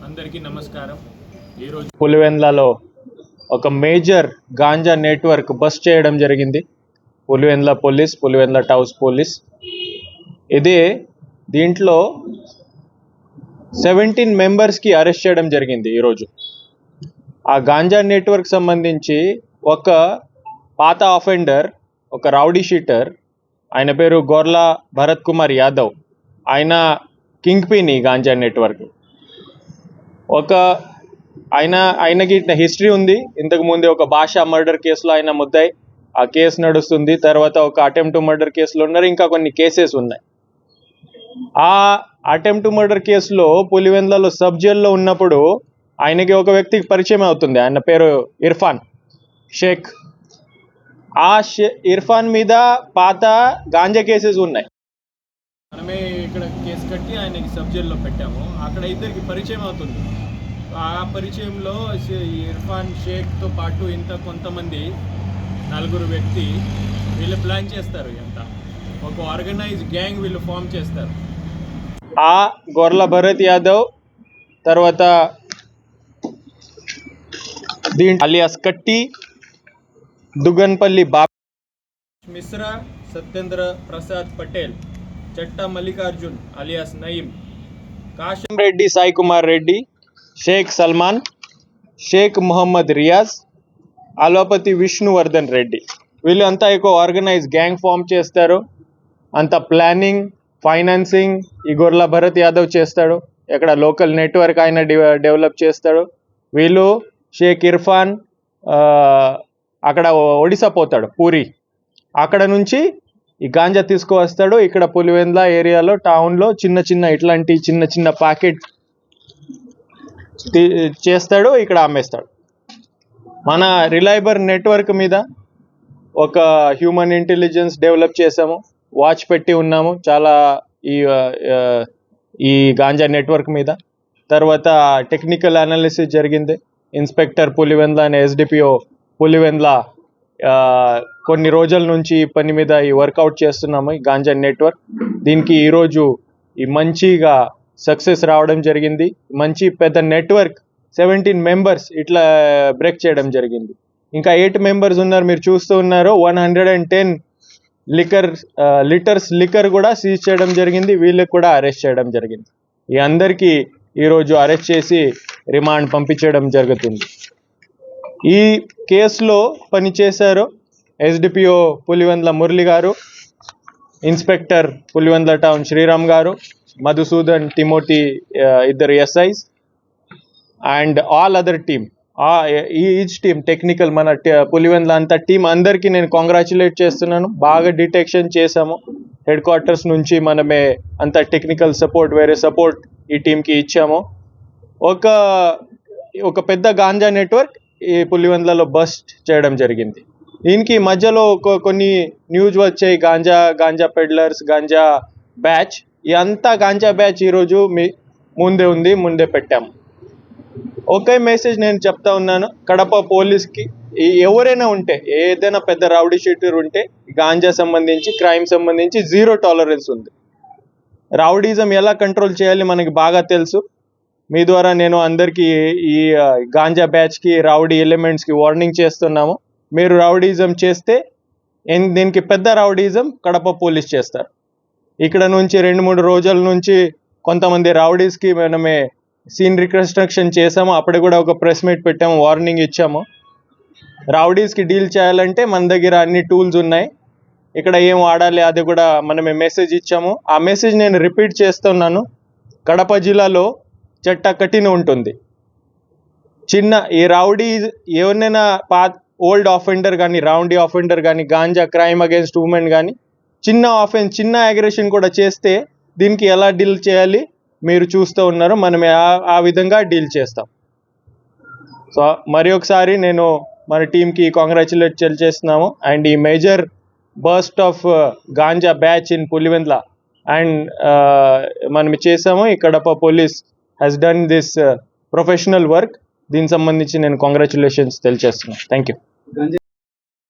అందరికీ నమస్కారం. ఈరోజు పులివెందులలో ఒక మేజర్ గాంజా నెట్వర్క్ బస్ట్ చేయడం జరిగింది. Pulivendula police, Pulivendula town police. దీంట్లో 17 మెంబర్స్కి అరెస్ట్ చేయడం జరిగింది. ఈరోజు ఆ గాంజా నెట్వర్క్ సంబంధించి ఒక పాత అఫెండర్, ఒక రౌడీ షీటర్, ఆయన పేరు గొర్లా భరత్ కుమార్ యాదవ్. ఆయన కింగ్ పిన్ ఈ గాంజా నెట్వర్క్. ఆయనకి హిస్టరీ ఉంది. ఇంతకుముందే ఒక భాషా మర్డర్ కేసులో ఆయన ముద్దాయి, ఆ కేసు నడుస్తుంది. తర్వాత ఒక అటెంప్ట్ మర్డర్ కేసులో ఉన్నారు, ఇంకా కొన్ని కేసెస్ ఉన్నాయి. ఆ అటెంప్ట్ మర్డర్ కేసులో పులివెందులలో సబ్ జైల్లో ఉన్నప్పుడు ఆయనకి ఒక వ్యక్తికి పరిచయం అవుతుంది. ఆయన పేరు ఇర్ఫాన్ షేక్. ఆ ఇర్ఫాన్ మీద పాత గాంజా కేసెస్ ఉన్నాయి. మనమే ఇక్కడ కేసు కట్టి ఆయనకి సబ్ జైల్లో పెట్టాము. అక్కడ ఇద్దరికి పరిచయం అవుతుంది. ఆ పరిచయంలో ఇర్ఫాన్ షేక్తో పాటు కొంతమంది 4 వ్యక్తి వీళ్ళు ప్లాన్ చేస్తారు. ఒక ఆర్గనైజ్ గ్యాంగ్ వీళ్ళు ఫామ్ చేస్తారు. ఆ గొర్లా భరత్ యాదవ్, తర్వాత అలియాస్ కట్టి, దుగన్పల్లి మిశ్రా, సత్యేంద్ర ప్రసాద్ పటేల్, చట్టా మల్లికార్జున్ అలియాస్ నయీం, కాశం రెడ్డి, సాయి కుమార్ రెడ్డి, షేక్ సల్మాన్, షేక్ మొహమ్మద్ రియాజ్, అలోపతి విష్ణువర్ధన్ రెడ్డి. వీళ్ళు అంతా ఆర్గనైజ్ గ్యాంగ్ ఫామ్ చేస్తారు. అంత ప్లానింగ్, ఫైనాన్సింగ్ ఈ గొర్లా భరత్ యాదవ్ చేస్తాడు. ఇక్కడ లోకల్ నెట్వర్క్ ఆయన డెవలప్ చేస్తాడు. వీళ్ళు షేక్ ఇర్ఫాన్ అక్కడ ఒడిశా పోతాడు, పూరి. అక్కడ నుంచి ఈ గాంజా తీసుకువస్తాడు. ఇక్కడ పులివెందుల ఏరియాలో, టౌన్లో ఇట్లాంటి చిన్న ప్యాకెట్ చేస్తాడు, ఇక్కడ అమ్మేస్తాడు. మన రిలయబుల్ నెట్వర్క్ మీద ఒక హ్యూమన్ ఇంటెలిజెన్స్ డెవలప్ చేసాము, వాచ్ పెట్టి ఉన్నాము చాలా ఈ గాంజా నెట్వర్క్ మీద. తర్వాత టెక్నికల్ అనాలిసిస్ జరిగింది. ఇన్స్పెక్టర్ పులివెందుల అనే ఎస్డిపిఓ పులివెందుల కొన్ని రోజుల నుంచి ఈ పని మీద వర్కౌట్ చేస్తున్నాము, ఈ గాంజా నెట్వర్క్. దీనికి ఈరోజు మంచిగా సక్సెస్ రావడం జరిగింది. మంచి పెద్ద నెట్వర్క్, 17 మెంబర్స్ ఇట్లా బ్రేక్ చేయడం జరిగింది. ఇంకా 8 మెంబర్స్ ఉన్నారు, మీరు చూస్తూ ఉన్నారు. 110 లీటర్స్ లిక్కర్ కూడా సీజ్ చేయడం జరిగింది. వీళ్ళకి కూడా అరెస్ట్ చేయడం జరిగింది. ఈ అందరికీ ఈరోజు అరెస్ట్ చేసి రిమాండ్ పంపించడం జరుగుతుంది. ఈ కేసులో పనిచేశారు ఎస్డిపిఓ పులివెందుల మురళి గారు, inspector Pulivendula town Sriram garu, Madhusudan, Timothy, 2 SIs and all other team. Each team technical, మన పులివెందుల అంత టీం అందరికీ నేను కాంగ్రాచులేట్ చేస్తున్నాను. బాగా డిటెక్షన్ చేశాము. హెడ్ క్వార్టర్స్ నుంచి మనమే అంత టెక్నికల్ సపోర్ట్, వేరే సపోర్ట్ ఈ టీంకి ఇచ్చాము. ఒక పెద్ద గాంజా నెట్వర్క్ ఈ పులివెందులలో బస్ట్ చేయడం జరిగింది. దీనికి మధ్యలో కొన్ని న్యూస్ వచ్చాయి, గాంజా పెడ్లర్స్, గాంజా బ్యాచ్. అంతా గాంజా బ్యాచ్ ఈరోజు ముందే పెట్టాము. ఒకే మెసేజ్ నేను చెప్తా ఉన్నాను, కడప పోలీస్కి ఎవరైనా ఉంటే, ఏదైనా పెద్ద రౌడీ షీటర్ ఉంటే, గాంజా సంబంధించి, క్రైమ్ సంబంధించి 0 టాలరెన్స్ ఉంది. రౌడీజం ఎలా కంట్రోల్ చేయాలి మనకి బాగా తెలుసు. మీ ద్వారా నేను అందరికీ ఈ గాంజా బ్యాచ్కి, రౌడీ ఎలిమెంట్స్కి వార్నింగ్ చేస్తున్నాము. మీరు రౌడీజం చేస్తే దీనికి పెద్ద రౌడీజం కడప పోలీస్ చేస్తారు. ఇక్కడ నుంచి 2-3 రోజుల నుంచి కొంతమంది రౌడీస్కి మనమే సీన్ రికన్స్ట్రక్షన్ చేసాము. అప్పుడు కూడా ఒక ప్రెస్ మీట్ పెట్టాము, వార్నింగ్ ఇచ్చాము. రౌడీస్కి డీల్ చేయాలంటే మన దగ్గర అన్ని టూల్స్ ఉన్నాయి, ఇక్కడ ఏం వాడాలి అది కూడా మనమే మెసేజ్ ఇచ్చాము. ఆ మెసేజ్ నేను రిపీట్ చేస్తున్నాను. కడప జిల్లాలో చట్ట కఠిన ఉంటుంది. ఈ రౌడీ ఎవరినైనా ఓల్డ్ ఆఫెండర్ కానీ, రౌడీ ఆఫెండర్ కానీ, గాంజా క్రైమ్ అగేన్స్ట్ ఉమెన్ కానీ, చిన్న అగ్రెషన్ కూడా చేస్తే దీనికి ఎలా డీల్ చేయాలి మీరు చూస్తూ ఉన్నారు. మనమే ఆ విధంగా డీల్ చేస్తాం. సో మరి ఒకసారి నేను మన టీంకి కాంగ్రాచులేట్ చేస్తున్నాము. అండ్ ఈ major burst of ganja batch in Pulivendula and మనం చేసాము. ఈ Kadapa police has done this professional work. దీనికి సంబంధించి నేను కాంగ్రాచులేషన్స్ తెలియజేస్తున్నాను. Thank you.